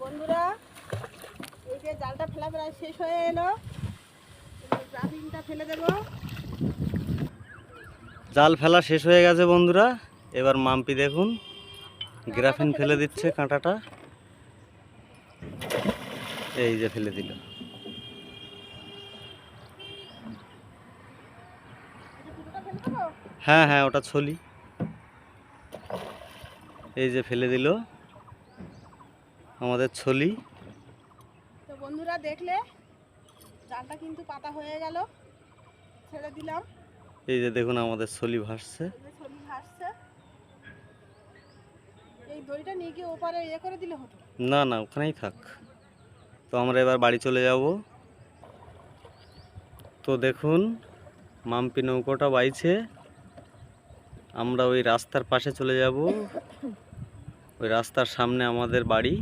বন্ধুরা, এই যে জালটা ফেলা প্রায় শেষ হয়ে এলো, গ্রাফিনটা ফেলে দেব। জাল ফেলা শেষ হয়ে গেছে বন্ধুরা। এবার মাম্পি দেখুন গ্রাফিন ফেলে দিচ্ছে কাঁটাটা। এই যে ফেলে দিল। হ্যাঁ হ্যাঁ, ওটা ছলি। এই যে ফেলে দিল আমাদের ছলি। তো বন্ধুরা দেখলে জালটা কিন্তু পাতা হয়ে গেল, ছেড়ে দিলাম। এই যে দেখুন আমাদের ছলি ভাসছে। এই যে ছবি ভাসছে। এই দড়িটা নিয়ে গিয়ে ওপারে করে দিলে হতো। না না, ওখানেই থাক। তো আমরা এবার বাড়ি চলে যাব। তো দেখুন মাম্পি নৌকোটা বাইছে। আমরা ওই রাস্তার পাশে চলে যাব। ওই রাস্তার সামনে আমাদের বাড়ি।